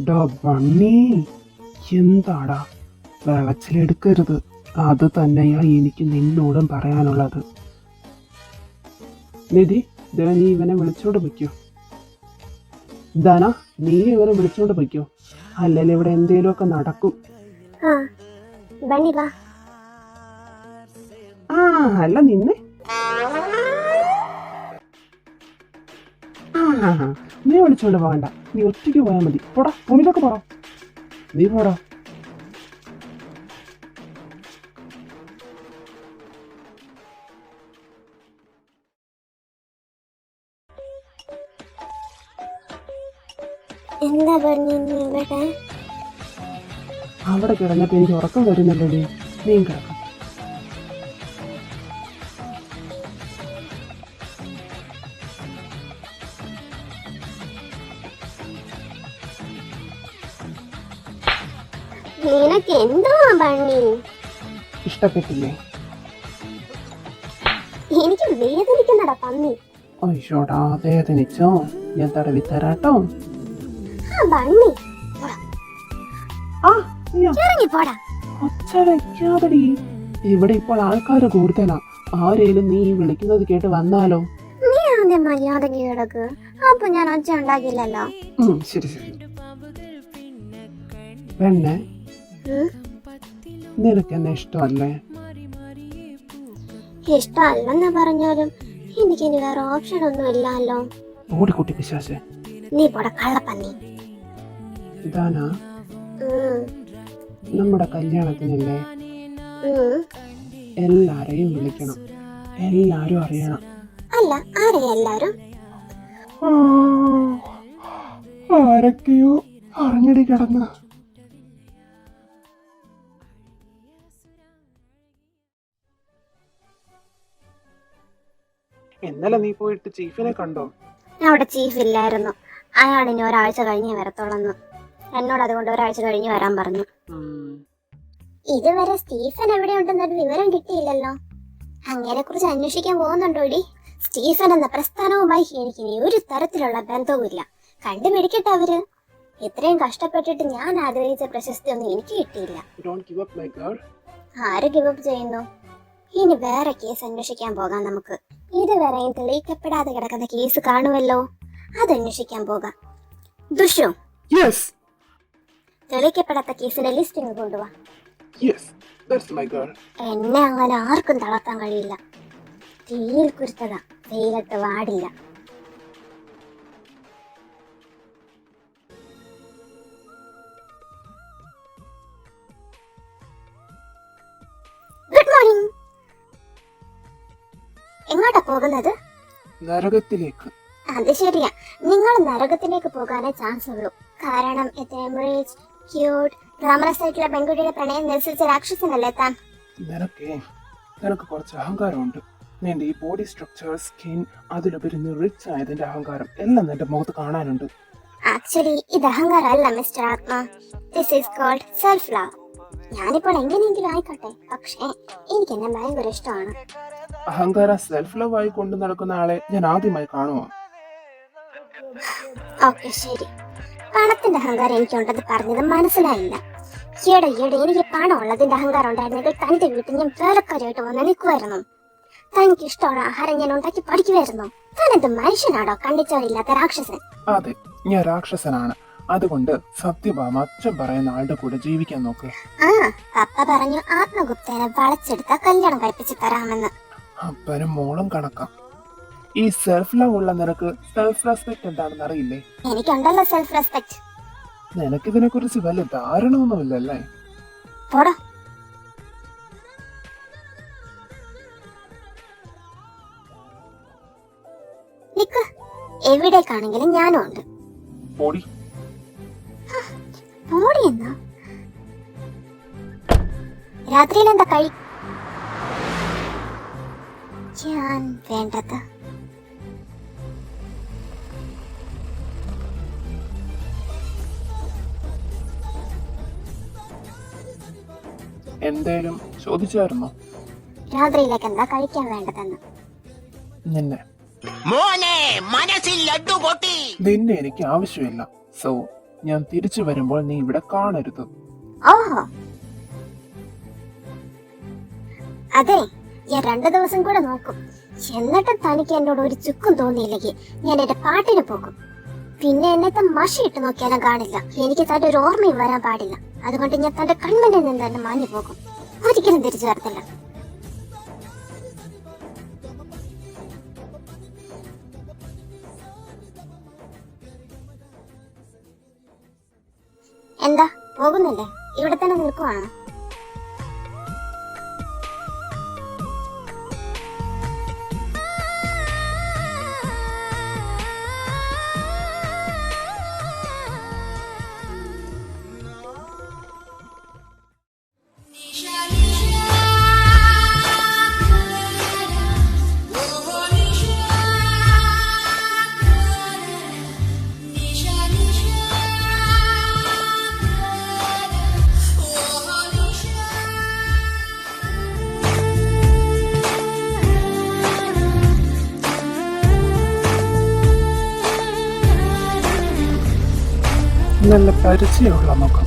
ഡാ ബണ്ണി, എന്താടാ വിളച്ചിലെടുക്കരുത്. അത് തന്നെയാ എനിക്ക് നിന്നോടും പറയാനുള്ളത്. നിധി, നീ ഇവനെ വിളിച്ചോണ്ട് പൊയ്ക്കോ. ധന, നീ ഇവനെ വിളിച്ചോണ്ട് പൊയ്ക്കോ, അല്ലെങ്കിൽ ഇവിടെ എന്തേലുമൊക്കെ നടക്കും. അല്ല നിന്നെ നീ വിളിച്ചോണ്ട് പോകണ്ട, നീ ഒറ്റയ്ക്ക് പോയാൽ മതി. പോടാ, റൂമിലൊക്കെ പോടാ, നീ പോടാ. എന്താ ഇവിടെ? അവിടെ കിടന്നപ്പോ എനിക്ക് ഉറക്കം വരുന്നില്ലടി, നീ കിടക്കാം. നിനക്ക് എന്തോ ബണ്ണി ഇഷ്ടപ്പെട്ടില്ലേ? എനിക്ക് വേദനിക്കുന്നടാ പന്നി. അയ്യോടാ, വേദനിച്ചോ? ഞാൻ തടവി തരാട്ടോ. ബണ്ണി പോടാ. ഒച്ച വെക്കാതെടി, ഇവിടെ ഇപ്പോൾ ആൾക്കാര് കൂടുതലാ. ആരേലും നീ വിളിക്കുന്നത് കേട്ട് വന്നാലോ? നീ ആദ്യം മര്യാദക്ക് കിടക്ക്, അപ്പൊ ഞാൻ ഒച്ച ഉണ്ടാക്കില്ലല്ലോ. ശരി ശരി. പെണ്ണെ, നിനക്ക് എന്നെ ഇഷ്ടമല്ലേ? ഇഷ്ടമല്ലെന്ന് പറഞ്ഞാലും എനിക്കിനി വേറെ ഓപ്ഷൻ ഒന്നും ഇല്ലല്ലോ. ഓടിക്കുട്ടി പിശാചേ, നീ പോടാ കള്ളപ്പന്നി. ഇതാനാ നമ്മുടെ കല്യാണത്തിനല്ലേ? എല്ലാരെയും വിളിക്കണം, എല്ലാരും അറിയണം. അല്ല, ആരെയാ എല്ലാരും? ആരൊക്കെയോ അറിഞ്ഞടി കിടന്ന്. ഇന്നലെ നീ പോയിട്ട് ചീഫിനെ കണ്ടോ? അവിടെ ചീഫ് ഇല്ലായിരുന്നു. അയാൾ ഇനി ഒരാഴ്ച കഴിഞ്ഞേ വരത്തോളന്ന്. എന്നോട് അതുകൊണ്ട് ഒരാഴ്ച കഴിഞ്ഞ് വരാൻ പറഞ്ഞു. ഇതുവരെ സ്റ്റീഫൻ എവിടെയുണ്ടെന്നൊരു വിവരം കിട്ടിയില്ലല്ലോ. അങ്ങനെ കുറിച്ച് അന്വേഷിക്കാൻ പോകുന്നുണ്ടോടി? സ്റ്റീഫൻ എന്ന പ്രസ്ഥാനവുമായി എനിക്ക് ഇനി ഒരു തരത്തിലുള്ള ബന്ധവുമില്ല. കണ്ടുപിടിക്കട്ടെ അവര്. ഇത്രയും കഷ്ടപ്പെട്ടിട്ട് ഞാൻ ആഗ്രഹിച്ച പ്രശസ്തി ഒന്നും എനിക്ക് കിട്ടിയില്ല. ആര് ഗിവ് അപ്പ് ചെയ്യുന്നു? ഇനി വേറെ കേസ് അന്വേഷിക്കാൻ പോകാം നമുക്ക്. ഇതുവരെയും തെളിയിക്കപ്പെടാതെ കിടക്കുന്ന കേസ് കാണുമല്ലോ, അത് അന്വേഷിക്കാൻ പോകാം. ദുഷു, തെളിയിക്കപ്പെടാത്ത കേസിന്റെ ലിസ്റ്റ് കൊണ്ടുവാ. എന്നെ അങ്ങനെ ആർക്കും തളർത്താൻ കഴിയില്ല. തീയിൽ കുരുത്തത വെയിലത്ത് വാടില്ല. Good morning. എങ്ങോട്ടാ പോകുന്നത്? നരകത്തിലേക്ക്. അത് ശരിയാ, നിങ്ങൾ നരകത്തിലേക്ക് പോകാനേ ചാൻസ് ഉള്ളൂ. കാരണം ഇത്രയും റിച്ച്, ക്യൂട്ട്, ഗ്ലാമറസ് ആയിട്ടുള്ള പെൺകുട്ടിയുടെ പ്രണയം നിരസിച്ച രാക്ഷസനല്ലേ താൻ. നിനക്ക് കുറച്ച് അഹങ്കാരമുണ്ട്. നിന്റെ ഈ ബോഡി സ്ട്രക്ചർ, സ്കിൻ, അതിലുപരി റിച്ച് ആയതിന്റെ അഹങ്കാരം എല്ലാം നിന്റെ മുഖത്ത് കാണാനുണ്ട്. ആക്ച്വലി ഇത് അഹങ്കാരമല്ല mister Atma. This is called self love. ഞാനിപ്പോൾ എങ്ങനെയെങ്കിലും ആയിക്കോട്ടെ, പക്ഷേ എനിക്ക് എന്നെ ഭയങ്കര ഇഷ്ടമാണ്. അഹങ്കാരം സെൽഫ് ലവ് ആയി കൊണ്ടു നടക്കുന്ന ആളെ ഞാൻ ആദ്യമായി കാണുവാ. ഓക്കെ ശരി, പണത്തിന്റെ അഹങ്കാരം എനിക്കുണ്ടെന്ന് പറഞ്ഞത് മനസ്സിലായില്ല. ഈയിടെ എനിക്ക് പണം ഉള്ളതിന്റെ അഹങ്കാരം ഉണ്ടായിരുന്നെങ്കിൽ തന്റെ വീട്ടിൽ ഞാൻ വേലക്കാരിയായിട്ട് വന്ന് നിൽക്കുമായിരുന്നു. തനിക്ക് ഇഷ്ടമുള്ള ആഹാരം ഞാൻ ഉണ്ടാക്കി പഠിക്കുമായിരുന്നു. താനെന്ത് മനുഷ്യനാടോ, കണ്ടിച്ചവരില്ലാത്ത രാക്ഷസൻ. അതെ, ഞാൻ രാക്ഷസനാണ്. അതുകൊണ്ട് സത്യഭാമ അച്ഛൻ പറയുന്ന ആളുടെ കൂടെ ജീവിക്കാൻ നോക്ക്. പപ്പ പറഞ്ഞു ആത്മഗുപ്തനെ വളച്ചെടുത്ത കല്യാണം കഴിപ്പിച്ച് തരാമെന്ന്. അപ്പനും മോളും കണക്കാം. ഈ സെൽഫ് ലവ് ഉള്ള നിനക്ക് സെൽഫ് റെസ്പെക്ട് എന്താണെന്ന് അറിയില്ലേ? എനിക്കുണ്ടല്ലോ സെൽഫ് റെസ്പെക്ട്. നിനക്കിതിനെ കുറിച്ച് വലിയ ധാരണ ഒന്നുമില്ലല്ലേ? എവിടേക്കാണെങ്കിലും ഞാനും ഉണ്ട്. എന്നാ രാത്രിയിൽ എന്താ ഞാൻ വേണ്ടത്? എന്തേലും ചോദിച്ചായിരുന്നോ? രാത്രിയിലേക്ക് എന്താ കഴിക്കാൻ വേണ്ടതെന്ന്. നിന്നെ എനിക്ക് ആവശ്യമില്ല. സോ ഞാൻ തിരിച്ചു വരുമ്പോൾ നീ ഇവിടെ കാണരുത്. ഓഹോ, അതെ, ഞാൻ 2 ദിവസം കൂടെ നോക്കും. എന്നിട്ടും തനിക്ക് എന്നോട് ഒരു ചുക്കും തോന്നിയില്ലെങ്കിൽ ഞാൻ എന്റെ പാട്ടിന് പോകും. പിന്നെ എന്നത്തെ മഷിയിട്ട് നോക്കിയാലും കാണില്ല. എനിക്ക് തന്റെ ഒരു ഓർമ്മയും വരാൻ പാടില്ല. അതുകൊണ്ട് ഞാൻ തന്റെ കൺമുന്നിൽ നിന്ന് തന്നെ മാഞ്ഞു പോകും. ഒരിക്കലും തിരിച്ചു വരത്തില്ല. എന്താ പോകുന്നില്ലേ? ഇവിടെ തന്നെ നിൽക്കുവാണോ? നല്ല പരിചയമുള്ള മുഖം.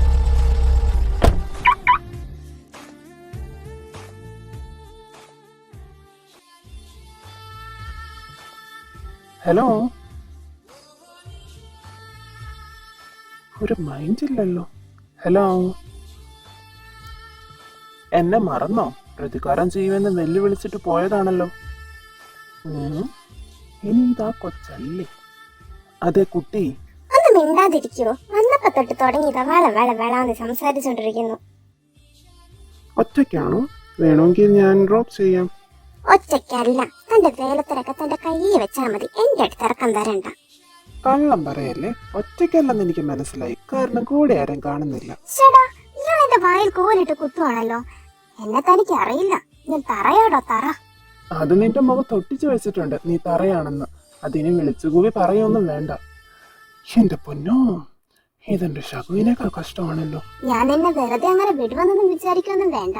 ഹലോ, ഒരു മൈൻഡില്ലല്ലോ. ഹലോ, എന്നെ മറന്നോ? പ്രതികാരം ചെയ്യുമെന്ന് വെല്ലുവിളിച്ചിട്ട് പോയതാണല്ലോ. ഇനി ഇതാ കൊച്ചല്ലേ? അതെ കുട്ടി. ഒന്ന് മിണ്ടാതിരിക്കുവോ? വന്നപ്പോ തൊട്ട് തുടങ്ങിയതാ വേളാന്ന് സംസാരിച്ചോണ്ടിരിക്കുന്നു. ഒറ്റയ്ക്കാണോ? വേണമെങ്കിൽ ഞാൻ ഡ്രോപ്പ് ചെയ്യാം. ഒറ്റയ്ക്കല്ല, തന്റെ വേലത്തിലൊക്കെ തന്റെ കയ്യിൽ വെച്ചാൽ മതി. എന്റെ അടുത്ത് ഇറക്കം തരണ്ട. കള്ളം പറയല്ലേ. ഒറ്റയ്ക്കല്ലെന്ന് എനിക്ക് മനസ്സിലായി. കാരണം കൂടെ ആരും കാണുന്നില്ല. ചേടാ, ഇയാൾ എന്റെ വായിൽ കോലിട്ട് കുത്തുവാണല്ലോ. എന്നെ തനിക്ക് അറിയില്ല. ഞാൻ തറയാടോ തറ. അത് നിന്റെ മുഖത്ത് ഒട്ടിച്ചു വെച്ചിട്ടുണ്ട് നീ തറയാണെന്ന്. അതിനെ വിളിച്ചുകൂവി പറയൊന്നും വേണ്ട. എന്റെ പൊന്നോ, ഇതെന്റെ ശകുവിനേക്കാൾ കഷ്ടമാണല്ലോ. ഞാൻ എന്നെ വെറുതെ അങ്ങനെ വിടുവെന്നൊന്നും വിചാരിക്കൊന്നും വേണ്ട.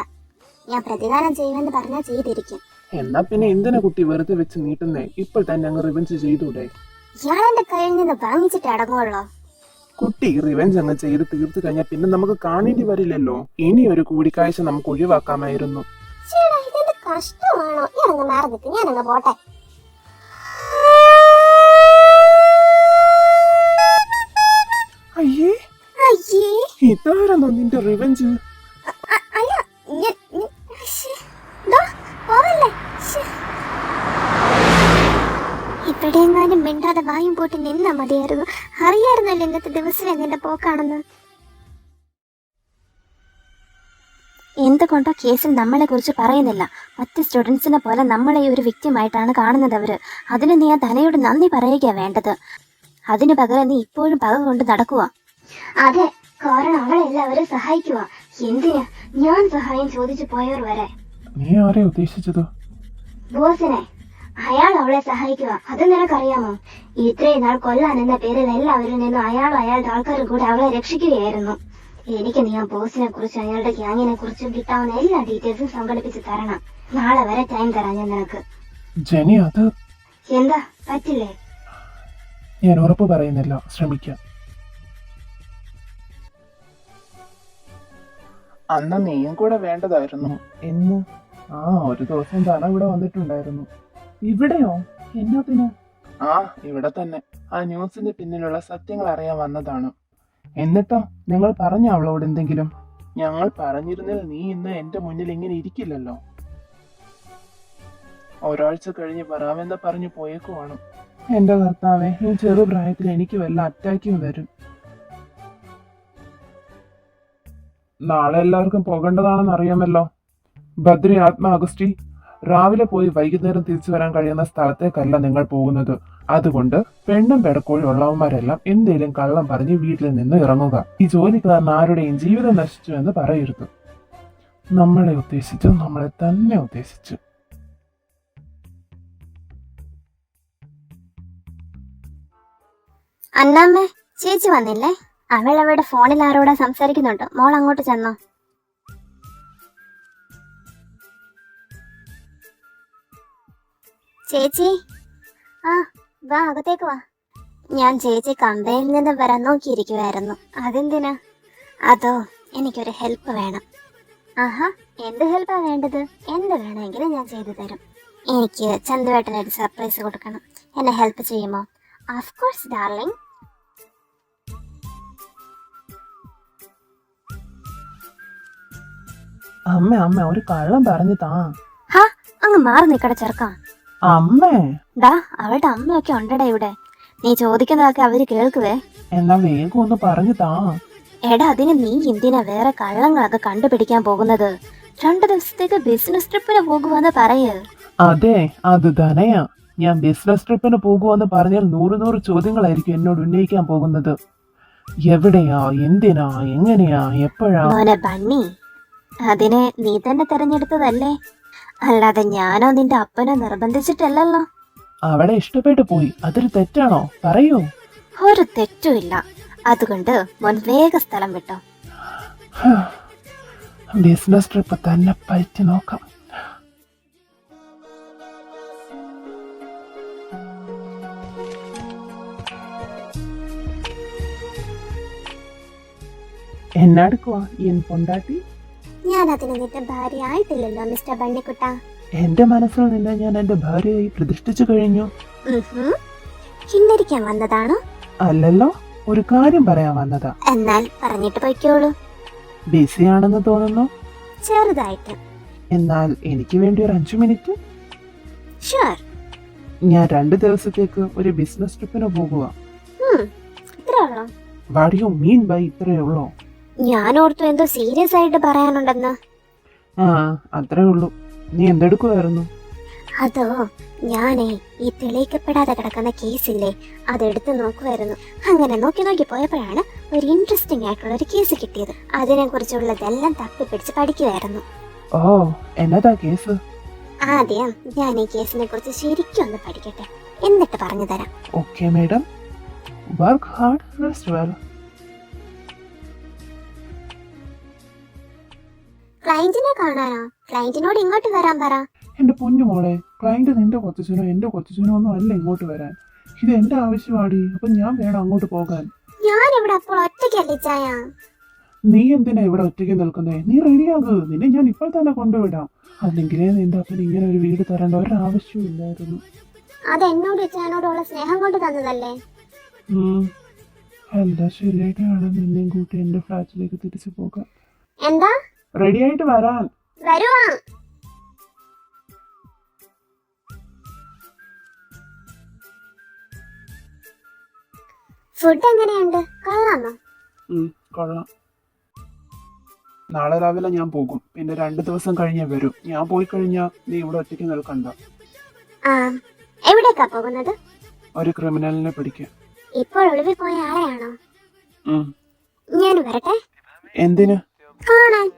ഞാൻ പ്രതികാരം ചെയ്യുമെന്ന് പറഞ്ഞാൽ ചെയ്തിരിക്കും. എന്നാ പിന്നെ എന്തിനാ കുട്ടി വെറുതെ വെച്ച് നീട്ടുന്നേ? ഇപ്പോൾ തന്നെ അങ്ങ് റിവെഞ്ച് ചെയ്തൂടെ? ഇയാൾ എന്റെ കയ്യിൽ നിന്ന് വാങ്ങിച്ചിട്ട് അടങ്ങുള്ളോ? കുട്ടി റിവെഞ്ച് അങ്ങ് ചെയ്ത് തീർത്തു കഴിഞ്ഞാൽ പിന്നെ നമുക്ക് കാണേണ്ടി വരില്ലല്ലോ. ഇനി ഒരു കൂടിക്കാഴ്ച നമുക്ക് ഒഴിവാക്കാമായിരുന്നു. ചേടാ, ഇതെന്ത് കഷ്ടമാണോ? ഞാനങ്ങ് മാറി നിൽക്കും. ഞാനങ്ങ് പോട്ടെ. അയ്യേ, അയ്യേ, ഇതാരാണോ നിന്റെ റിവെഞ്ച്? അല്ല, പോവല്ലേ? ഇവിടെയെങ്ങാനും മിണ്ടാതെ വായും പോട്ടി നിന്നാ മതിയായിരുന്നു. അറിയായിരുന്നല്ലോ ഇന്നത്തെ ദിവസം എന്നെ പോക്കാണെന്ന്. എന്തുകൊണ്ടോ കേസിൽ നമ്മളെ കുറിച്ച് പറയുന്നില്ല. മറ്റ് സ്റ്റുഡൻസിനെ പോലെ നമ്മളെ ഒരു വ്യക്തിയുമായിട്ടാണ് കാണുന്നത് അവര്. അതിന് നീ ആ തലയോട് നന്ദി പറയുക വേണ്ടത്. അതിനു പകരം നീ ഇപ്പോഴും പക കൊണ്ട് നടക്കുക. അതെ, കാരണം അവളെ എല്ലാവരും സഹായിക്കുക. എന്തിന്? ഞാൻ സഹായം ചോദിച്ചു പോയവർ വരെ. നീ ആരെ ഉദ്ദേശിച്ചത്? ബോസിനെ. അയാൾ അവളെ സഹായിക്കുക. അത് നിനക്കറിയാമോ? ഇത്രയും നാൾ കൊല്ലാൻ എന്ന പേരിൽ എല്ലാവരിൽ നിന്നും അയാളും അയാളുടെ ആൾക്കാരും കൂടെ അവളെ രക്ഷിക്കുകയായിരുന്നു. എനിക്ക് നീ ആ ബോസിനെ കുറിച്ചും അയാളുടെ ഗ്യാങ്ങിനെ കുറിച്ചും കിട്ടാവുന്ന എല്ലാ ഡീറ്റെയിൽസും സംഘടിപ്പിച്ച് തരണം. നാളെ വരെ ടൈം തരാം ഞാൻ നിനക്ക്. ജെനി, അത് എന്താ പറ്റില്ലേ? ഞാൻ ഉറപ്പ് പറയുന്നില്ല, ശ്രമിക്കാം. അന്ന് നീയും കൂടെ വേണ്ടതായിരുന്നു. എന്ന് ഒരു ദിവസം താന ഇവിടെ വന്നിട്ടുണ്ടായിരുന്നു. ഇവിടെയോ? എന്നതിന്? ഇവിടെ തന്നെ. ആ ന്യൂസിന്റെ പിന്നിലുള്ള സത്യങ്ങൾ അറിയാൻ വന്നതാണ്. എന്നിട്ടോ, നിങ്ങൾ പറഞ്ഞ അവളോട് എന്തെങ്കിലും? ഞങ്ങൾ പറഞ്ഞിരുന്നിൽ നീ ഇന്ന് എന്റെ മുന്നിൽ ഇങ്ങനെ ഇരിക്കില്ലല്ലോ. ഒരാഴ്ച കഴിഞ്ഞ് വരാമെന്ന് പറഞ്ഞു പോയേക്കുവാണ്. എന്റെ കർത്താവേ, ഈ ചെറുപ്രായത്തിൽ എനിക്ക് വല്ല അറ്റാക്കും വരും. നാളെ എല്ലാവർക്കും പോകേണ്ടതാണെന്ന് അറിയാമല്ലോ. ബദ്രി, ആത്മ, അഗസ്റ്റി, രാവിലെ പോയി വൈകുന്നേരം തിരിച്ചു വരാൻ കഴിയുന്ന സ്ഥലത്തേക്കല്ല നിങ്ങൾ പോകുന്നത്. അതുകൊണ്ട് പെണ്ണും പെടക്കോഴി ഉള്ളവന്മാരെല്ലാം എന്തേലും കള്ളം പറഞ്ഞ് വീട്ടിൽ നിന്ന് ഇറങ്ങുക. ഈ ജോലിക്കാരൻ ആരുടെയും ജീവിതം നശിച്ചു എന്ന് പറയരുത്. നമ്മളെ ഉദ്ദേശിച്ച്, നമ്മളെ തന്നെ ഉദ്ദേശിച്ച്. അന്നാമ്മേ, ചേച്ചി വന്നില്ലേ? അവൾ അവിടെ ഫോണിൽ ആരോടാ സംസാരിക്കുന്നുണ്ട്. മോൾ അങ്ങോട്ട് ചെന്നോ. ചേച്ചി, വാ, അകത്തേക്ക് വാ. ഞാൻ ചേച്ചി കമ്പനിയിൽ നിന്ന് വരാൻ നോക്കിയിരിക്കുവായിരുന്നു. അതെന്തിനാ? അതോ, എനിക്കൊരു ഹെൽപ്പ് വേണം. ആഹാ, എന്ത് ഹെൽപ്പാ വേണ്ടത്? എന്ത് വേണമെങ്കിലും ഞാൻ ചെയ്തു തരും. എനിക്ക് ചന്തുവേട്ടനൊരു സർപ്രൈസ് കൊടുക്കണം. എന്നെ ഹെൽപ്പ് ചെയ്യുമോ? Of course darling. അമ്മ അമ്മ ഒരു കള്ളം പറഞ്ഞു താ. ഹാ, അങ്ങ് മാറി നിക്കട ചെറുക്കാം. അമ്മേ, ഡാ, അവളുടെ അമ്മയൊക്കെ ഉണ്ടടാ ഇവിടെ. നീ ചോദിക്കുന്നതൊക്കെ അവര് കേൾക്കുവേ. എന്നാ വേഗം ഒന്ന് പറഞ്ഞു താ. എടാ, അതിന് നീ എന്തിനാ വേറെ കള്ളങ്ങളൊക്കെ കണ്ടുപിടിക്കാൻ പോകുന്നത്? 2 ദിവസത്തേക്ക് ബിസിനസ് ട്രിപ്പിന് പോകുവാന്ന് പറയ്. അതെ, അത് തന്നെയാ. ഞാൻ ബിസിനസ് ട്രിപ്പിന് പോകുമെന്ന് പറഞ്ഞാൽ 100 ചോദ്യങ്ങളായിരിക്കും എന്നോട് ഉന്നയിക്കാൻ പോകുന്നത്. എവിടെയാ, എന്തിനാ, എങ്ങനെയാ, എപ്പോഴാ? മോനെ ബണ്ണി, അതിനെ നീ തന്നെ തെരഞ്ഞെടുത്തതല്ലേ, അല്ലാതെ ഞാനോ നിന്റെ അപ്പനോ നിർബന്ധിച്ചിട്ടല്ലല്ലോ. അവളെ ഇഷ്ടപ്പെട്ടു പോയി, അതൊരു തെറ്റാണോ? പറയൂ. ഒരു തെറ്റുമില്ല. അതുകൊണ്ട് മോൻ വേഗ സ്ഥലം വിട്ടോ. ബിസിനസ് ട്രിപ്പ് തന്നെ പറ്റി നോക്കാം. എന്നാടുക്കുവാ എൻ പൊണ്ടാട്ടി? ഞാൻ അതിന് നിന്റെ ഭാര്യ ആയിട്ടില്ലല്ലോ മിസ്റ്റർ ബണ്ണിക്കുട്ട. എന്റെ മനസ്സിൽ നിന്നെ ഞാൻ എന്റെ ഭാര്യയായി പ്രതിഷ്ഠിച്ചു കഴിഞ്ഞു. കിന്നരിക്കാൻ വന്നതാണോ? അല്ലല്ലോ, ഒരു കാര്യം പറയാൻ വന്നതാ. എന്നാൽ പറഞ്ഞിട്ട് പൊയ്ക്കോളൂ. ബിസിയാണെന്ന് തോന്നുന്നു. ചെറുതായിട്ട്. എന്നാൽ എനിക്ക് വേണ്ടി ഒരു 5 മിനിറ്റ്. ഷുവർ. ഞാൻ 2 ദിവസത്തേക്ക് ഒരു ബിസിനസ് ട്രിപ്പിന് പോകുക. ഇത്രേ ഉള്ളോ? വാട്ട് യു മീൻ ബൈ ഇത്രയേ ഉള്ളോ? ഞാൻ ഓർത്തു എന്തോ സീരിയസ് ആയിട്ട് പറയാനുണ്ടെന്ന്. ആ, അത്രേ ഉള്ളൂ. നീ എന്തെടുക്കുമായിരുന്നു? അതോ, ഞാനേ ഈ തെളിയിക്കപ്പെടാതെ കിടക്കുന്ന കേസില്ലേ, അതെടുത്ത് നോക്കുമായിരുന്നു. അങ്ങനെ നോക്കി പോയപ്പോഴാണ് ഒരു ഇൻട്രസ്റ്റിംഗ് ആയിട്ടുള്ള ഒരു കേസ് കിട്ടിയത്. അതിനെ കുറിച്ചുള്ളതെല്ലാം തപ്പിപ്പിടിച്ച് പഠിക്കുമായിരുന്നു. ഓ, എന്നതാ കേസ്? ആദ്യം ഞാൻ ഈ കേസിനെ കുറിച്ച് ശരിക്കും ഒന്ന് പഠിക്കട്ടെ, എന്നിട്ട് പറഞ്ഞു തരാം. Okay madam, work hard, rest well. ക്ലയന്റിനെ കാണാനോ? ക്ലയന്റിനോട് ഇങ്ങോട്ട് വരാൻ പറ. എന്റെ പൊന്നു മോളെ, ക്ലയന്റ് നിന്റെ കൊച്ചനോ എന്റെ കൊച്ചനോ ഒന്നും അല്ല ഇങ്ങോട്ട് വരാൻ. ഇത് എന്റെ ആവശ്യമാടി, അപ്പൊ ഞാൻ വേണം അങ്ങോട്ട് പോകാൻ. ഞാൻ ഇവിടെ അപ്പോൾ ഒറ്റയ്ക്കല്ലേ ചായ? നീ എന്തിനാ ഇവിടെ ഒറ്റയ്ക്ക് നിൽക്കുന്നേ? നീ റെഡിയാകൂ, നിന്നെ ഞാൻ ഇപ്പോൾ തന്നെ കൊണ്ടുവിടാം. അല്ലെങ്കിലേ നിന്റെ അപ്പൻ ഇങ്ങനെ ഒരു വീട് തരേണ്ട ഒരാവശ്യവും ഇല്ലായിരുന്നു. അത് എന്നോട് ചായനോടുള്ള സ്നേഹം കൊണ്ട് തന്നതല്ലേ? അല്ല, ശരിയായിട്ടാണ് നിന്നെയും കൂട്ടി എന്റെ ഫ്ലാറ്റിലേക്ക് തിരിച്ചു പോകാം. എന്താ? റെഡി ആയിട്ട് വരാൻ. വരുവാ. ഫുഡ് എങ്ങനെയുണ്ട്? കൊള്ളാമോ? കൊള്ളാം. നാളെ രാവിലെ ഞാൻ പോകും, പിന്നെ 2 ദിവസം കഴിഞ്ഞേ വരൂ. ഞാൻ പോയി കഴിഞ്ഞാ നീ ഇവിടെ ഒറ്റയ്ക്ക് നിൽക്കണ്ട. എവിടേക്കാ പോകുന്നത്? ഒരു ക്രിമിനലിനെ പിടിക്കാൻ. ഇപ്പോൾ ഒളിവിൽ പോയ ആളെയാണോ? ഞാൻ വരട്ടെ? എന്തിന്? കാണാൻ.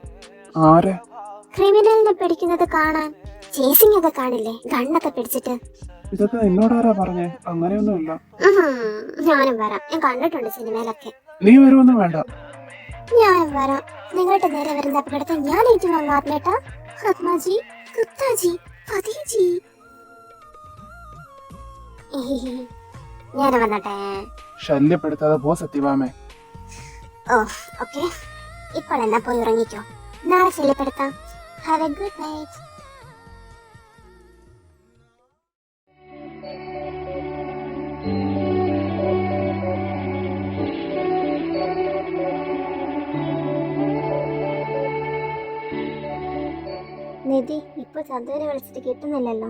ആരെ? ക്രിമിനലിനെ പിടിക്കുന്നത് കാണാൻ. ചേസിംഗ് ഒക്കെ കാണില്ലേ, ഗണ്ണൊക്കെ പിടിച്ചിട്ട്. ഇതൊക്കെ എന്നോടാരാ പറഞ്ഞേ? അങ്ങനെയൊന്നുമില്ല. ഞാനും വരാം, ഞാൻ കണ്ടിട്ടുണ്ട് സിനിമയിലൊക്കെ. നീ വരുമൊന്നും വേണ്ട. ഞാനും വരാം. നിങ്ങളുടെ നേരെ വരുന്ന അപകടത്തെ ഞാൻ ഏറ്റുവാങ്ങാം ആത്മേട്ടാ. ആത്മാജി, കുത്താജി, പതിജി. ഞാൻ വന്നട്ടെ. ശല്യപ്പെടുത്താതെ പോ സത്യഭാമേ. ഓ, ഓക്കെ. ഇപ്പോൾ എന്നാ പോയി ഉറങ്ങിക്കോ, നാളെ ശല്യപ്പെടുത്താം. Have a good night. Nidhi, ഇപ്പൊ ചന്തുവിനെ വിളിച്ചിട്ട് കിട്ടുന്നില്ലല്ലോ.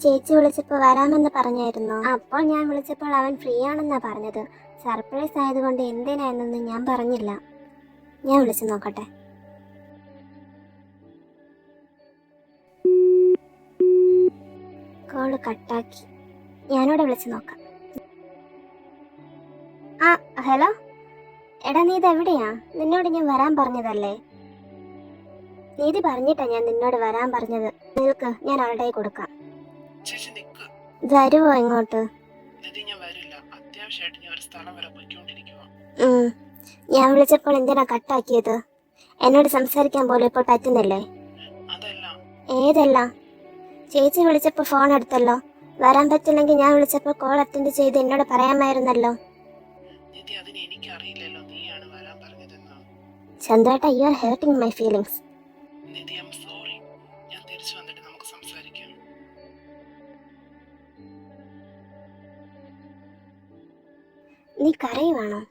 ചേച്ചി വിളിച്ചപ്പോൾ വരാമെന്ന് പറഞ്ഞായിരുന്നു. അപ്പോൾ ഞാൻ വിളിച്ചപ്പോൾ അവൻ ഫ്രീ ആണെന്നാ പറഞ്ഞത്. സർപ്രൈസ് ആയതുകൊണ്ട് എന്തിനായെന്നൊന്നും ഞാൻ പറഞ്ഞില്ല. ഞാൻ വിളിച്ചു നോക്കട്ടെ. കോള് കട്ടാക്കി. ഞാനിവിടെ വിളിച്ചു നോക്കാം. ഹലോ. എടാ, നീ ഇതെവിടെയാ? നിന്നോട് ഞാൻ വരാൻ പറഞ്ഞതല്ലേ? നീതി പറഞ്ഞിട്ടാ ഞാൻ നിന്നോട് വരാൻ പറഞ്ഞത്. നിൽക്ക്, ഞാൻ അവളുടെ കൊടുക്കാം. വരുവോ ഇങ്ങോട്ട്? ഞാൻ വിളിച്ചപ്പോൾ എന്തിനാ കട്ടാക്കിയത്? എന്നോട് സംസാരിക്കാൻ പോലും ഇപ്പോൾ പറ്റുന്നില്ലേ? ഏതല്ല? ചേച്ചി വിളിച്ചപ്പോ ഫോൺ എടുത്തല്ലോ. വരാൻ പറ്റില്ലെങ്കിൽ ഞാൻ വിളിച്ചപ്പോൾ കോൾ അറ്റൻഡ് ചെയ്ത് എന്നോട് പറയാമായിരുന്നല്ലോ. നിധി, അതിന് എനിക്കറിയില്ലല്ലോ നീയാണ് വരാൻ പറഞ്ഞതെന്ന്. ചന്ദ്രേട്ട, you are hurting my feelings. Nidhi, I am sorry. ഞാൻ തിരിച്ചു വന്നിട്ട് നമുക്ക് സംസാരിക്കാം. നീ കരയുവാണോ?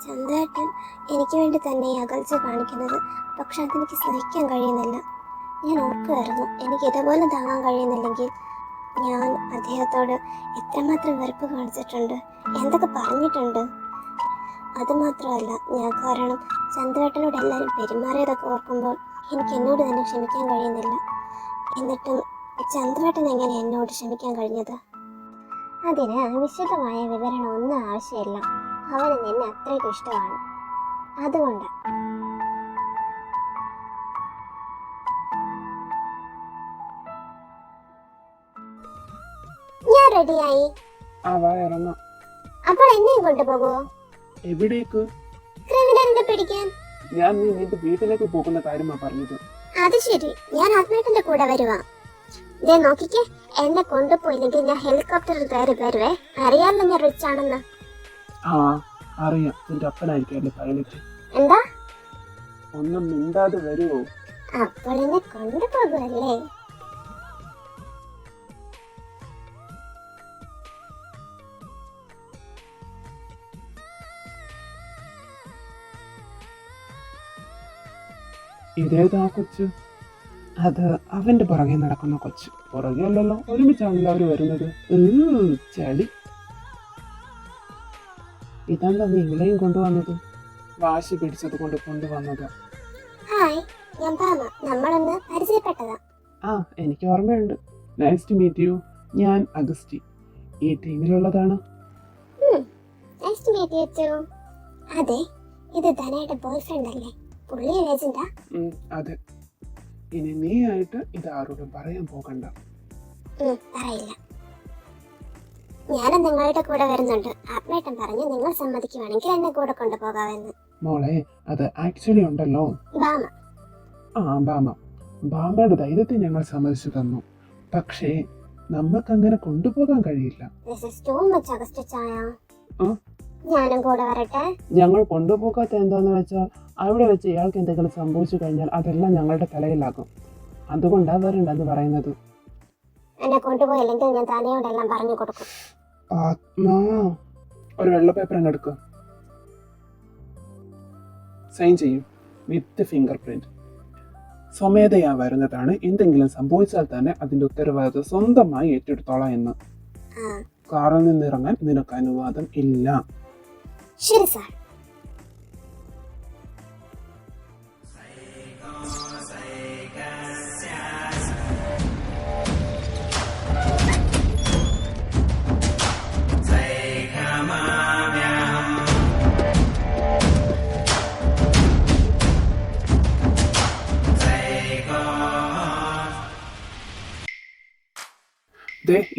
ചന്ദ്രേട്ടൻ എനിക്ക് വേണ്ടി തന്നെ ഈ അകൽച്ച കാണിക്കുന്നത്, പക്ഷെ അതെനിക്ക് സഹിക്കാൻ കഴിയുന്നില്ല. ഞാൻ ഓർക്കുമായിരുന്നു, എനിക്ക് ഇതുപോലെ താങ്ങാൻ കഴിയുന്നില്ലെങ്കിൽ ഞാൻ അദ്ദേഹത്തോട് എത്രമാത്രം വെറുപ്പ് കാണിച്ചിട്ടുണ്ട്, എന്തൊക്കെ പറഞ്ഞിട്ടുണ്ട്. അതുമാത്രമല്ല, ഞാൻ കാരണം ചന്ദ്രേട്ടനോട് എല്ലാവരും പെരുമാറിയതൊക്കെ ഓർക്കുമ്പോൾ എനിക്ക് എന്നോട് തന്നെ ക്ഷമിക്കാൻ കഴിയുന്നില്ല. എന്നിട്ടും ചന്ദ്രേട്ടൻ എങ്ങനെ എന്നോട് ക്ഷമിക്കാൻ കഴിഞ്ഞത്? അതിന് വിശദമായ വിവരണം ഒന്നും ആവശ്യമില്ല. അവന് നിന്നെ അത്രയ്ക്ക് ഇഷ്ടമാണ്, അതുകൊണ്ട്. ഞാൻ റെഡിയായി. ഇറങ്ങാം. അപ്പോൾ എന്നെയും കൊണ്ടുപോകുമോ? എവിടേക്ക്? ക്രിമിനലിനെ പിടിക്കാൻ. ഞാൻ നിന്റെ വീട്ടിലേക്ക് പോകുന്ന കാര്യമാണ് പറഞ്ഞത്. അത് ശരി, ഞാൻ ആത്മേട്ടന്റെ കൂടെ വരുവാ. ദേ നോക്കിക്കേ, എന്നെ കൊണ്ടുപോയില്ലെങ്കിൽ ഞാൻ ഹെലികോപ്റ്ററിൽ കയറി വരുവേ. അറിയാമല്ലോ ഞാൻ റിച്ച് ആണെന്ന്. ആ അറിയാം, നിന്റെ അപ്പനായിരിക്കും അല്ലേ പൈലറ്റ്. എന്താ? ഒന്നും മിണ്ടാതെ വരുമോ? അപ്പോൾ എന്നെ കൊണ്ടുപോകുമല്ലേ? ഇതേതാ കൊച്ച്? അത് അവന്റെ പുറകെ നടക്കുന്ന കൊച്ച്. പുറകെ അല്ലല്ലോ, ഒരുമിച്ചാണല്ലോ അവര് വരുന്നത്. ചളി. ഇതെന്താ നീ ഇവിടെയും കൊണ്ടുവന്നത്? വാശി പിടിച്ചത് കൊണ്ട് കൊണ്ടുവന്നത്. ഹായ്, ഞാൻ ഭാമ. നമ്മളൊന്ന് പരിചയപ്പെട്ടതാ. ആ, എനിക്ക് ഓർമ്മയുണ്ട്. Nice to meet you. ഞാൻ അഗസ്റ്റി, ഈ ടീമിലുള്ളതാണ്. Nice to meet you too. അതെ, ഇത് ധനയുടെ ബോയ്ഫ്രണ്ട് അല്ലേ? പുള്ളി ഏജന്റാ? അതെ. ഇനി നീ ആയിട്ട് ഇത് ആരോടും പറയാൻ പോകണ്ട. പറയില്ല. ഞാനും നിങ്ങളുടെ കൂടെ വരുന്നുണ്ട്. ആത്മേട്ടൻ പറഞ്ഞു നിങ്ങൾ സമ്മതിക്കുവാണെങ്കിൽ എന്നെ കൂടെ കൊണ്ടുപോകാമെന്ന്. മോളെ, അത് ആക്ച്വലി ഉണ്ടല്ലോ. ഭാമ. ഭാമ. ഭാമയുടെ ധൈര്യത്തെ ഞങ്ങൾ സമ്മതിച്ചു തന്നു. പക്ഷേ നമുക്ക് അങ്ങനെ കൊണ്ടുപോകാൻ കഴിയില്ല. This is too much, August ചായ. ഞാനും കൂടെ വരട്ടെ? ഞങ്ങൾ കൊണ്ടുപോകാത്ത എന്താന്ന് വെച്ചാൽ അവിടെ വെച്ച് ഇയാൾക്ക് എന്തെങ്കിലും സംഭവിച്ചു കഴിഞ്ഞാൽ അതെല്ലാം ഞങ്ങളുടെ തലയിലാകും. അതുകൊണ്ടാ വരണ്ടെന്ന് പറയുന്നത്. എന്നെ കൊണ്ടുപോയില്ലെങ്കിൽ ഞാൻ തലയോടെല്ലാം പറഞ്ഞു കൊടുക്കും. ആത്മാ, ഒരു വെള്ള പേപ്പർ അങ്ങെടുക്കുക. സൈൻ ചെയ്യും വിത്ത് ഫിംഗർ പ്രിന്റ്. സ്വമേധയാ വരുന്നതാണ്. എന്തെങ്കിലും സംഭവിച്ചാൽ തന്നെ അതിന്റെ ഉത്തരവാദിത്വം സ്വന്തമായി ഏറ്റെടുത്തോളാം എന്ന്. കാറിൽ നിന്ന് ഇറങ്ങാൻ നിനക്ക് അനുവാദം ഇല്ല. ശരി സാർ.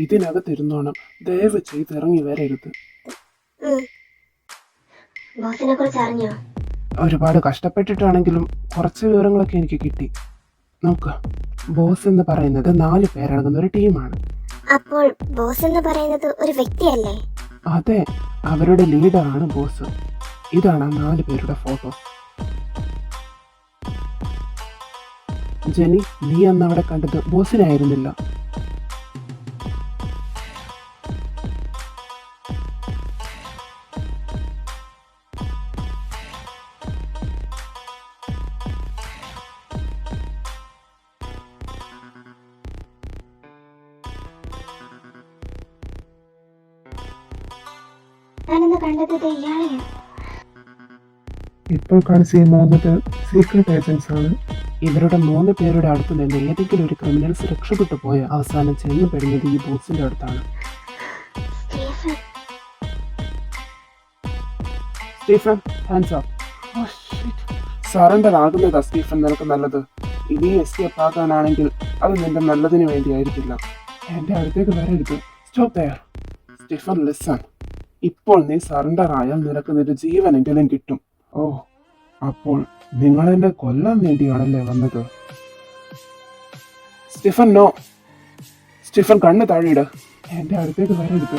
ഇതിനകത്തിരുന്നോണം. ദയവ് ചെയ്ത് ഇറങ്ങി വരരുത്. ബോസിനെ കുറിച്ച് അറിഞ്ഞോ? ഒരുപാട് കഷ്ടപ്പെട്ടിട്ടാണെങ്കിലും കുറച്ച് വിവരങ്ങളൊക്കെ എനിക്ക് കിട്ടി. നോക്ക്, ബോസ് എന്ന് പറയുന്നത് 4 പേരടങ്ങുന്ന ഒരു ടീമാണ്. അപ്പോൾ ബോസ് എന്ന് പറയുന്നത് ഒരു വ്യക്തിയല്ലേ? അതെ, അവരുടെ ലീഡറാണ് ബോസ്. ഇതാണ് 4 പേരുടെ ഫോട്ടോ. ജെനി, നീ അന്ന് അവിടെ കണ്ടത് ബോസിനായിരുന്നില്ല. ഞാനിന്ന് കണ്ടത് ഇയാളെയാണ്. ഇപ്പോൾ കാണിച്ച ഈ 3 പേർ സീക്രട്ട് ഏജൻസ് ആണ്. ഇവരുടെ 3 പേരുടെ അടുത്ത് നിന്ന് ഏതെങ്കിലും ഒരു ക്രിമിനൽസ് രക്ഷപ്പെട്ടു പോയ അവസാനം ചെന്ന് പെടുന്നത് ഈ ബോസിന്റെ അടുത്താണ്. Stephen, hands up. സറണ്ടർ ആകുന്നതാ സ്റ്റീഫൻ നിനക്ക് നല്ലത്. ഇനി എസ്കേപ്പ് ആകാനാണെങ്കിൽ അത് നിന്റെ നല്ലതിന് വേണ്ടിയായിരിക്കില്ല. എന്റെ അടുത്തേക്ക് വരരുത്. Stop there. Stephen, listen. ഇപ്പോൾ നീ സറണ്ടർ ആയാൽ നിനക്ക് നിന്റെ ജീവനെങ്കിലും കിട്ടും. ഓ, അപ്പോൾ നിങ്ങൾ എന്നെ കൊല്ലാൻ വേണ്ടിയാണല്ലേ വന്നത്? Stephen, no. സ്റ്റീഫൻ കണ്ണ് താഴെയിട്. എന്റെ അടുത്തേക്ക് വരരുത്.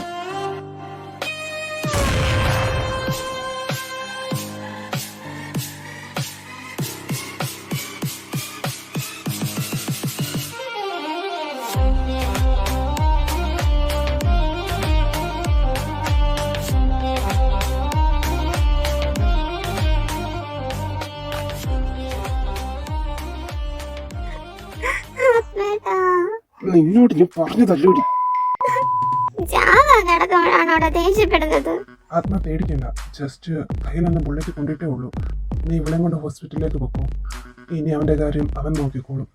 ആത്മേട്ടാ, നിന്നോട് ഞാൻ പറഞ്ഞതല്ലോടി. ജാവാ കിടക്കുമ്പോഴാണ് അവിടെ ദേഷ്യപ്പെടുന്നത്. ആത്മ പേടിക്കണ്ട. ജസ്റ്റ് കയ്യിലൊന്ന് ബുള്ളറ്റ് കൊണ്ടിട്ടേ ഉള്ളൂ. നീ ഇവിടെ കൊണ്ട് ഹോസ്പിറ്റലിലേക്ക് പൊക്കോ. ഇനി അവന്റെ കാര്യം അവൻ നോക്കിക്കോളും.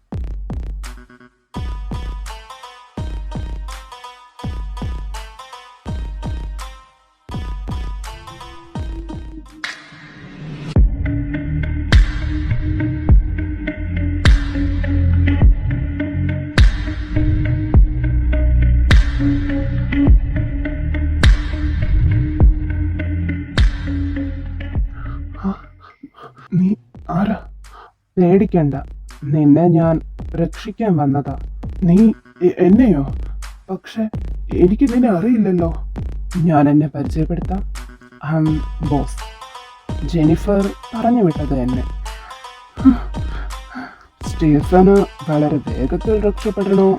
നീ ആരാ? പേടിക്കണ്ട, നിന്നെ ഞാൻ രക്ഷിക്കാൻ വന്നതാ. നീ എന്നെയോ? പക്ഷെ എനിക്ക് നിന്നെ അറിയില്ലല്ലോ. ഞാൻ എന്നെ പരിചയപ്പെടുത്താം. ബോസ്. ജെനിഫർ പറഞ്ഞു വിട്ടത് എന്നെ. സ്റ്റീഫന് വളരെ വേഗത്തിൽ രക്ഷപ്പെടണോ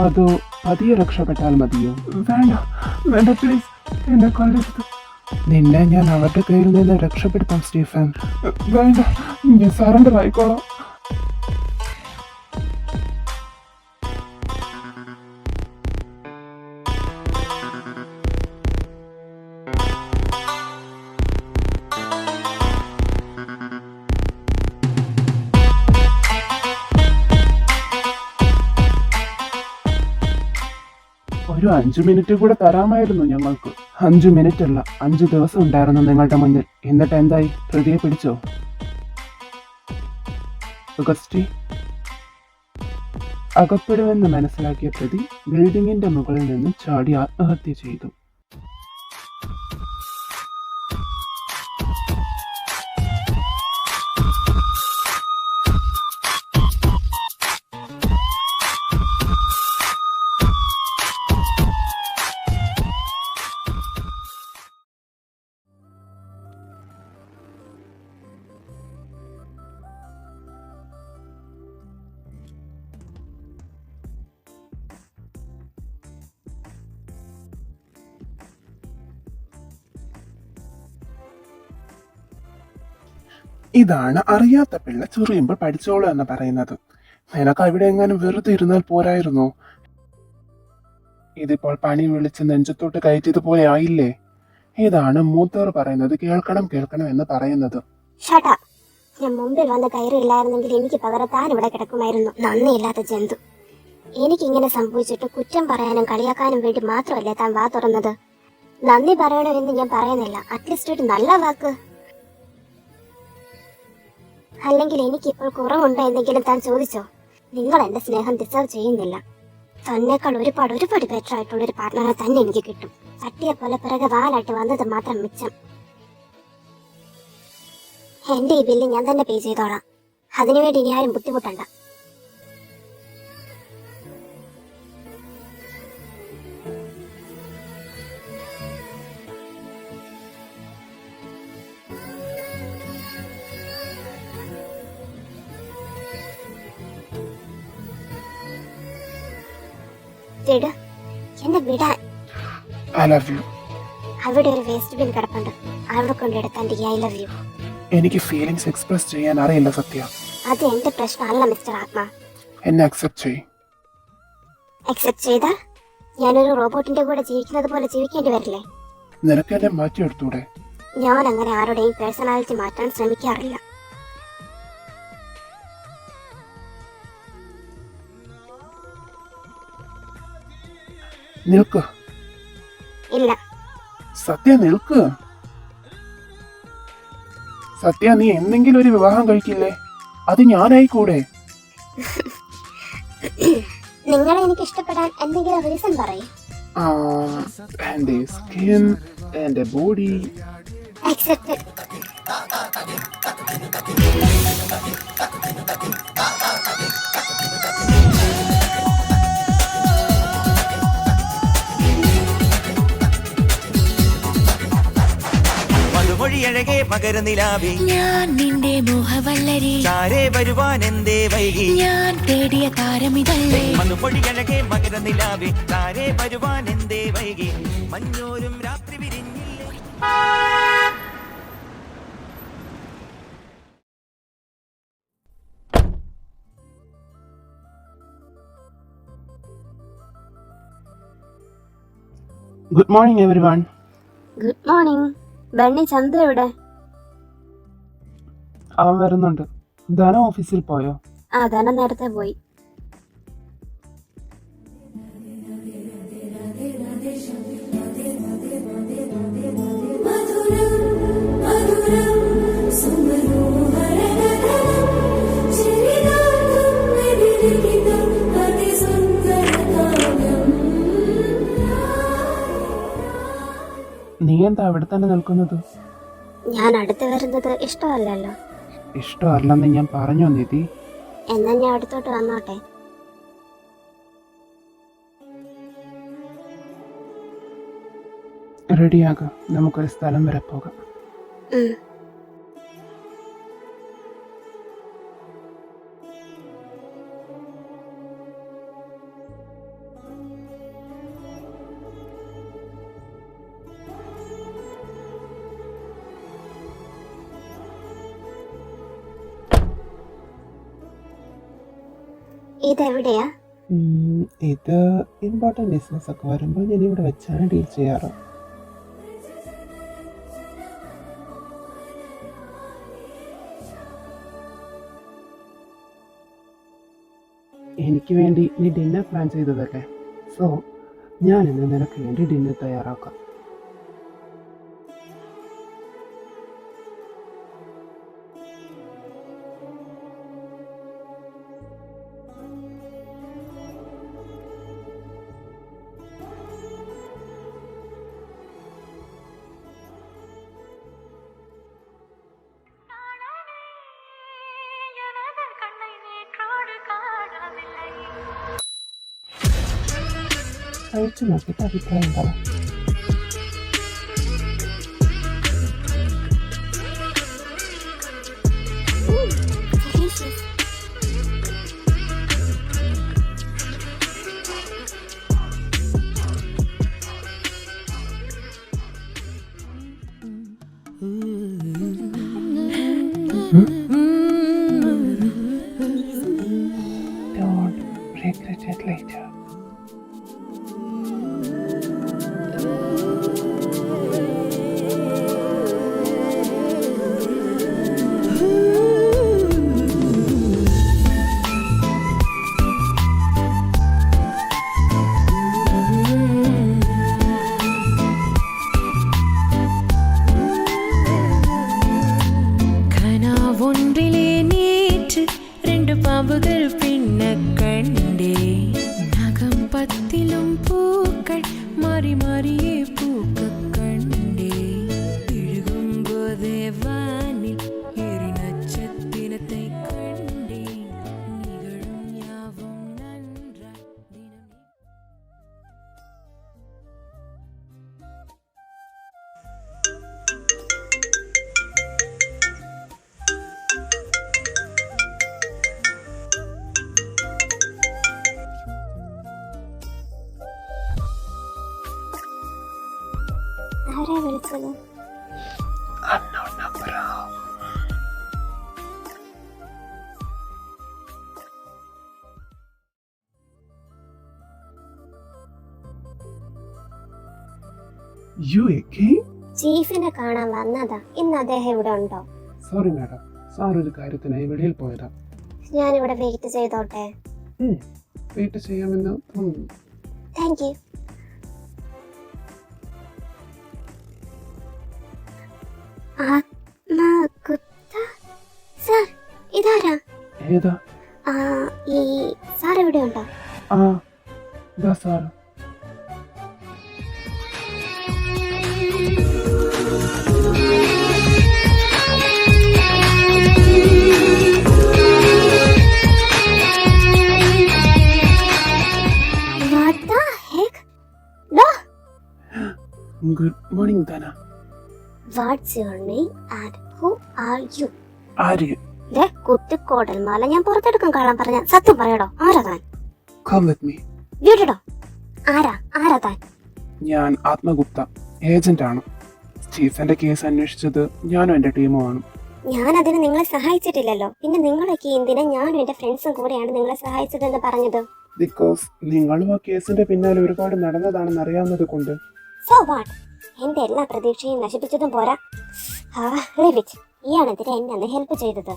അതോ പതിയെ രക്ഷപ്പെട്ടാൽ മതിയോ? വേണ്ട വേണ്ട, പ്ലീസ് എന്നെ കൊല്ലരുത്. നിന്നെ ഞാൻ അവരുടെ കയ്യിൽ നിന്ന് രക്ഷപ്പെടുത്താം സ്റ്റീഫൻ. വേണ്ട, ഞാൻ സറണ്ടർ ആയിക്കോളാം. ഒരു 5 മിനിറ്റ് കൂടെ തരാമായിരുന്നു ഞങ്ങൾക്ക്. 5 മിനിറ്റ് അല്ല, 5 ദിവസം ഉണ്ടായിരുന്നു നിങ്ങളുടെ മുന്നിൽ. എന്നിട്ട് എന്തായി? പ്രതിയെ പിടിച്ചോ? അഗസ്റ്റി. അകപ്പെടുമെന്ന് മനസ്സിലാക്കിയ പ്രതി ബിൽഡിങ്ങിന്റെ മുകളിൽ നിന്ന് ചാടി ആത്മഹത്യ ചെയ്തു. ഇതാണ് അറിയാത്ത പിള്ള ചൊറിയുമ്പോൾ പഠിച്ചോളൂ എന്ന് പറയുന്നത്. നിനക്ക് അവിടെ എങ്ങാനും വെറുതെ ഇരുന്നാൽ പോരായിരുന്നോ? ഇതിപ്പോൾ പണി വിളിച്ച് നെഞ്ചത്തോട്ട് കയറ്റിയത് പോലെ ആയില്ലേ? ഇതാണ് മൂത്തവർ പറയുന്നത് കേൾക്കണം കേൾക്കണം എന്ന് പറയുന്നത്. ഞാൻ മുമ്പിൽ വന്ന് കയറിയില്ലായിരുന്നെങ്കിൽ എനിക്ക് പകരം താൻ ഇവിടെ കിടക്കുമായിരുന്നു. നന്ദിയില്ലാത്ത ജന്തു. എനിക്കിങ്ങനെ സംഭവിച്ചിട്ട് കുറ്റം പറയാനും കളിയാക്കാനും വേണ്ടി മാത്രമല്ലേ താൻ വാ തുറന്നത്. നന്ദി പറയണമെന്ന് ഞാൻ പറയുന്നില്ല, അറ്റ്ലീസ്റ്റ് ഒരു നല്ല വാക്ക്. അല്ലെങ്കിൽ എനിക്കിപ്പോൾ കുറവുണ്ടോ എന്തെങ്കിലും താൻ ചോദിച്ചോ? നിങ്ങൾ എന്റെ സ്നേഹം ഡിസേർവ് ചെയ്യുന്നില്ല. തന്നേക്കാൾ ഒരുപാട് ബെറ്റർ ആയിട്ടുള്ള ഒരു പാർട്ണറെ തന്നെ എനിക്ക് കിട്ടും. തട്ടിയെ പോലെ പിറകെ വാലായിട്ട് വന്നത് മാത്രം മിച്ചം. എന്റെ ഈ ബില്ല് ഞാൻ തന്നെ പേ ചെയ്തോളാം. അതിനുവേണ്ടി ഇനി ആരും ബുദ്ധിമുട്ടണ്ട. എന്നെ വിടാൻ. I love you. അവിടെ ഒരു വേസ്റ്റ് ബിൻ കിടപ്പുണ്ട്, അവിടെ കൊണ്ടെടുക്കാൻ ഐ ലവ് യു. എനിക്ക് ഫീലിംഗ്സ് എക്സ്പ്രസ് ചെയ്യാൻ അറിയില്ല സത്യ. അത് എന്റെ പ്രശ്നമല്ല മിസ്റ്റർ ആത്മ. എന്നെ അക്സെപ്റ്റ് ചെയ്. അക്സെപ്റ്റ് ചെയ്താൽ ഞാനൊരു റോബോട്ടിന്റെ കൂടെ ജീവിക്കുന്നത് പോലെ ജീവിക്കേണ്ടി വരില്ലേ? നിനക്ക് എന്നെ മാറ്റിയെടുത്തൂടെ? ഞാൻ അങ്ങനെ ആരുടെയും പേഴ്സണാലിറ്റി മാറ്റാൻ ശ്രമിക്കാറില്ല. നിൽക്ക്. ഇല്ല. സത്യ നിൽക്ക്. സത്യ, നീ എന്തെങ്കിലും ഒരു വിവാഹം കഴിക്കില്ലേ? അത് ഞാനായി കൂടെ? നിങ്ങളെ എനിക്ക് ഇഷ്ടപ്പെടാൻ എന്തെങ്കിലും റീസൺ പറയും. എന്റെ സ്കിൻ, എന്റെ ബോഡി. അക്സെപ്റ്റഡ്. മധുമൊഴിയഴകെ മകരനിലാവേ ഞാൻ നിന്റെ മോഹവല്ലരി ചാരേ വരുവാൻ എന്തേ വൈകി ഞാൻ തേടിയ താരമിതല്ലേ മധുമൊഴിയഴകെ മകരനിലാവേ ചാരേ വരുവാൻ എന്തേ വൈകി മഞ്ഞോരും രാത്രി വിരിഞ്ഞില്ലേ. Good morning everyone. Good morning. Bunny Chandu എവിടെ? അവൻ വരുന്നുണ്ട്. ധന ഓഫീസിൽ പോയോ? ആ, ധന നേരത്തെ പോയി. നീ എന്താ അവിടെ തന്നെ നിൽക്കുന്നത്? ഞാൻ അടുത്ത് വരുന്നത് ഇഷ്ടമല്ലല്ലോ. ഇഷ്ടമല്ലെന്ന് ഞാൻ പറഞ്ഞോ നിധി? എന്നാ ഞാൻ അടുത്തോട്ട് വന്നോട്ടെ. റെഡിയാകാം, നമുക്കൊരു സ്ഥലം വരെ പോകാം. ഉം. ഇതെവിടെയാ? ഇത് ഇമ്പോർട്ടൻറ്റ് ബിസിനസ് ഒക്കെ വരുമ്പോൾ ഞാൻ ഇവിടെ വെച്ചാണ് ഡീൽ ചെയ്യാറ്. എനിക്ക് വേണ്ടി നീ ഡിന്നർ പ്ലാൻ ചെയ്തതല്ലേ, സോ ഞാൻ ഇന്ന് നിനക്ക് വേണ്ടി ഡിന്നർ തയ്യാറാക്കാം. കഴിച്ചു നോക്കിയിട്ട് അഭിപ്രായം പറ. Delicious. Don't regret it later. കനാവൊன்றிலே நேற்று 2 പാമ്പുകൾ പിന്നെ കണ്ടേ നഖം പത്തിലും പൂക്കൾ മാറി മാറിയേ പൂക്ക കണ്ടേ ഇഴുകും പോതേ വാനിൽ ഏറി നക്ഷത്തിനത്തെ കണ്ടേ നികളും യാവും നൻറാ ദിനം. ആരാ വിളിച്ചത്? Unknown number. You again? ചീഫിനെ കാണാൻ വന്നതാ. ഇന്ന് അദ്ദേഹം ഇവിടെ ഉണ്ടോ? സോറി മാഡം, സാർ ഒരു കാര്യത്തിനായി വെളിയിൽ പോയതാ. ഞാനിവിടെ വെയിറ്റ് ചെയ്തോട്ടെ? വെയിറ്റ് ചെയ്യാമെന്ന് തോന്നുന്നു. Thank you. ആത്മഗുപ്ത സാർ, ഇതാരാ? ഏതാ? ഈ സാർ ഇവിടെ ഉണ്ടോ? ആ, ഇതാ sir. What the heck? No! Good morning Dhana. What's your name and who are you? ആര്? കുത്തിക്കോടൽ മാല ഞാൻ പുറത്തെടുക്കും. കള്ളം പറഞ്ഞ സത്യം പറയടോ. ആരാ താൻ? Come with me. വീട്ടിടോ. ആരാ താൻ? ഞാൻ ആത്മഗുപ്ത, ഏജന്റ് ആണ്. സ്റ്റീഫന്റെ കേസ് അന്വേഷിച്ചത് ഞാനും എന്റെ ടീമുമാണ്. ഞാൻ അതിന് നിങ്ങളെ സഹായിച്ചിട്ടില്ലല്ലോ. പിന്നെ നിങ്ങളൊക്കെ എന്തിനാ ഞാനും എന്റെ ഫ്രണ്ട്സും കൂടെയാണ് നിങ്ങളെ സഹായിച്ചതെന്ന് പറഞ്ഞത്? ബിക്കോസ് നിങ്ങളും ആ കേസിന്റെ പിന്നാലെ ഒരുപാട് നടന്നതാണെന്ന് അറിയാവുന്നത് കൊണ്ട്. So what? എന്റെ എല്ലാ പ്രതീക്ഷയും നശിപ്പിച്ചതും പോരാ. ഇയാളെതിരെ എന്നെ അന്ന് ഹെൽപ്പ് ചെയ്തത്.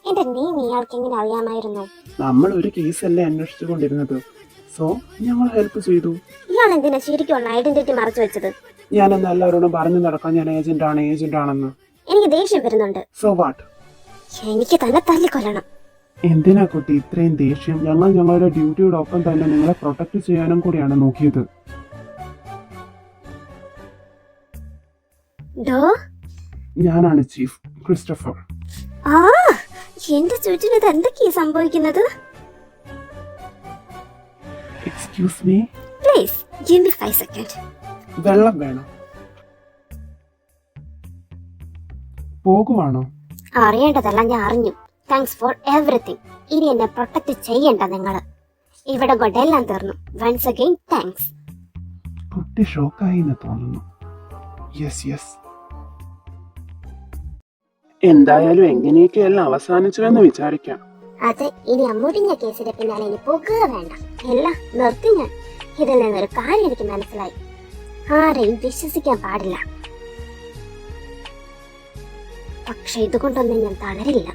എന്റെ നെയിം ഇയാൾക്ക് എങ്ങനെ അറിയാമായിരുന്നു? നമ്മൾ ഒരു കേസല്ലേ അന്വേഷിച്ചുകൊണ്ടിരുന്നത്, സോ ഞങ്ങൾ ഹെൽപ്പ് ചെയ്തു. ഇയാൾ എന്തിനാ ശരിക്കുള്ള ഐഡന്റിറ്റി മറച്ചു വെച്ചത്? ഞാനെന്ന് എല്ലാവരോടും പറഞ്ഞു നടക്കാൻ ഞാൻ ഏജന്റ് ആണെന്ന്. എനിക്ക് ദേഷ്യം വരുന്നുണ്ട്. So what? എനിക്ക് തന്നെ തല്ലിക്കൊല്ലണം. എന്തിനാ കുട്ടി ഇത്രയും ദേഷ്യം? ഞങ്ങളുടെ ഡ്യൂട്ടിയുടെ ഒപ്പം തന്നെ നിങ്ങളെ പ്രൊട്ടക്ട് ചെയ്യാനും കൂടിയാണ് നോക്കിയത്. ഞാനാണ് ചീഫ് ക്രിസ്റ്റഫർ. എന്റെ ചുറ്റിനത് എന്തൊക്കെയാ സംഭവിക്കുന്നത്? Excuse me, please give me 5 seconds. വെള്ളം വേണം. പോകുവാണോ? അറിയേണ്ടതെല്ലാം ഞാൻ അറിഞ്ഞു. Thanks for everything. ഇനി എന്നെ പ്രൊട്ടക്ട് ചെയ്യണ്ട നിങ്ങള്. ഇവിടെ കൊണ്ട് എല്ലാം തീർന്നു. Once again thanks. കുട്ടി ഷോക്കായി എന്ന് തോന്നുന്നു. യെസ് എന്തായാലും എങ്ങനെയൊക്കെ എല്ലാം അവസാനിച്ചുവെന്ന് വിചാരിക്കാം. അതെ, ഇനി അമ്മുടിഞ്ഞ കേസിന്റെ പിന്നാലെ ഇനി പോകുക വേണ്ട. എല്ലാം നിർത്തി ഞാൻ. ഇതിൽ നിന്നൊരു കാര്യം എനിക്ക് മനസ്സിലായി. ആരെയും വിശ്വസിക്കാൻ പാടില്ല. പക്ഷെ ഇതുകൊണ്ടൊന്നും ഞാൻ തളരില്ല.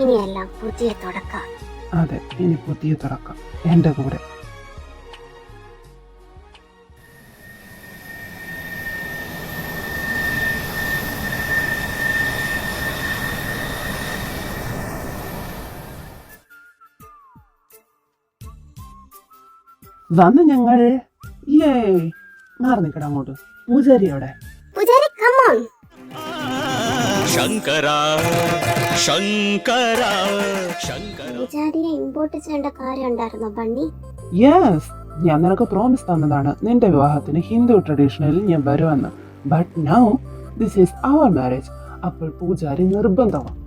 ഇനിയെല്ലാം പുതിയ തുടക്കം. അതെ, ഇനി പുതിയ തുടക്കം എന്റെ കൂടെ. വന്ന് ഞങ്ങൾ മാറി നിൽക്കണം അങ്ങോട്ട്. പൂജാരിയോടെ പൂജാരി കം ഓൺ. ശങ്കര ശങ്കര ശങ്കര. പൂജാരിയെ ഇമ്പോർട്ട് ചെയ്യേണ്ട കാര്യം ഉണ്ടായിരുന്നോ ബണ്ണി? യെസ്, ഞാൻ നിനക്ക് പ്രോമിസ് തന്നതാണ് നിന്റെ വിവാഹത്തിന് ഹിന്ദു ട്രഡീഷണലിൽ ഞാൻ വരുമെന്ന്. But now this is our marriage. അപ്പോൾ പൂജാരി നിർബന്ധമാണ്.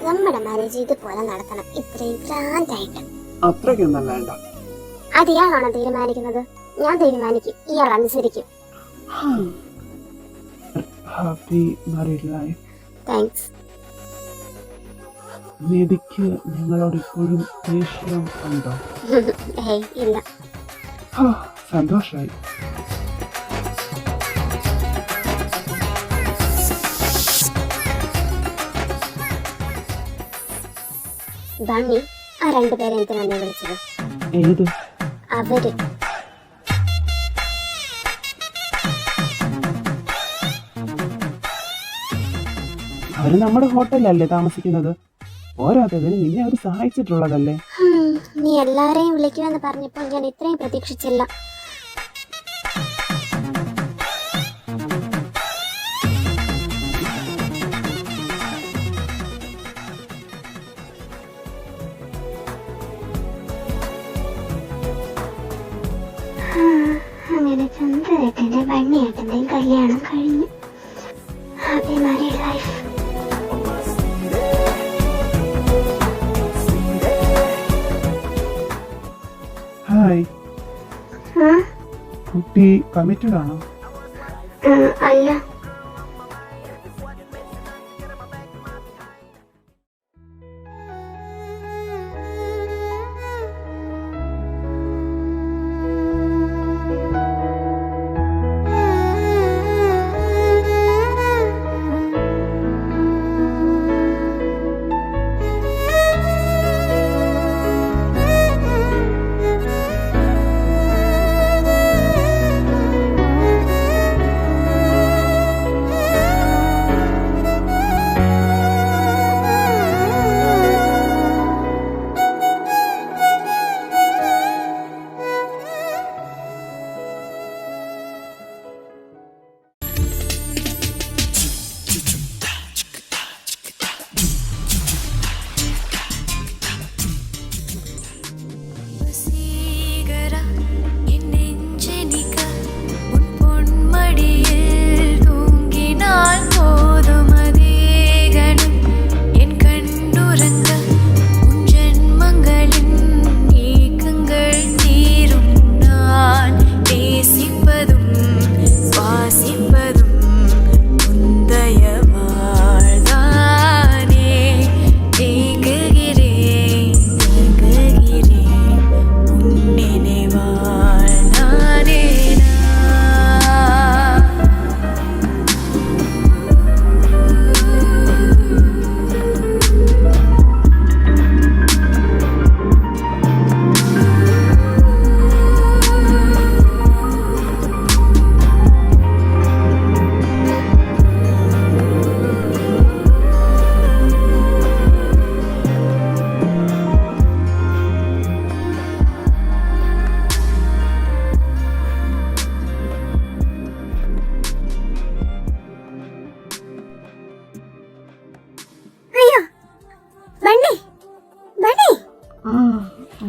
നമ്മുടെ മാരേജ് ഇതുപോലെ നടത്തണം, ഇത്രയും ഗ്രാൻഡ് ആയിട്ട്. അത്രയ്ക്കൊന്നും വേണ്ട. അത് ഇയാളാണോ തീരുമാനിക്കുന്നത്? ഞാൻ തീരുമാനിക്കും, ഇയാൾ അനുസരിക്കും. Happy married life. താങ്ക്സ്. നിധിക്ക് ഞങ്ങളോട് ഇപ്പോഴും ദേഷ്യം ഉണ്ടോ? ഏയ് ഇല്ല. സന്തോഷായി. ബണ്ണി, ആ രണ്ടുപേരെ എന്തിനാണ് വിളിച്ചത്? ഏത്? അവര് അവര് നമ്മുടെ ഹോട്ടലിലല്ലേ താമസിക്കുന്നത്? പോരാത്തതിന് നിന്നെ അവർ സഹായിച്ചിട്ടുള്ളതല്ലേ? നീ എല്ലാരെയും വിളിക്കുമെന്ന് പറഞ്ഞപ്പോൾ ഞാൻ ഇത്രയും പ്രതീക്ഷിച്ചില്ല. അങ്ങനെ ചന്ദ്രേട്ടന്റെ ബണ്ണിയേട്ടന്റെയും കല്യാണം കഴിഞ്ഞു. Happy married life. ഹായ്. കുട്ടി കമ്മിറ്റഡ് ആണോ? അല്ല.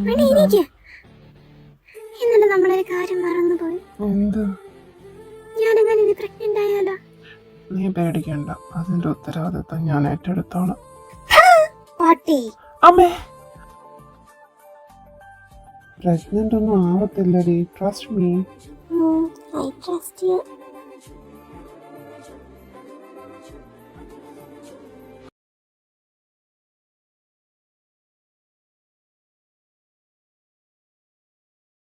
വേണേ എനിക്ക് ഇന്നലെ നമ്മളൊരു കാര്യം മറന്നുപോയി. എന്ത്? ഞാനെങ്ങനെ ഇനി പ്രഗ്നന്റ് ആയാലോ? നീ പേടിക്കണ്ട, അതിന്റെ ഉത്തരവാദിത്വം ഞാൻ ഏറ്റെടുത്തോളാം. പാട്ടി അമ്മേ, പ്രഗ്നന്റ് ഒന്നും ആവത്തില്ലടി, trust me. I trust you.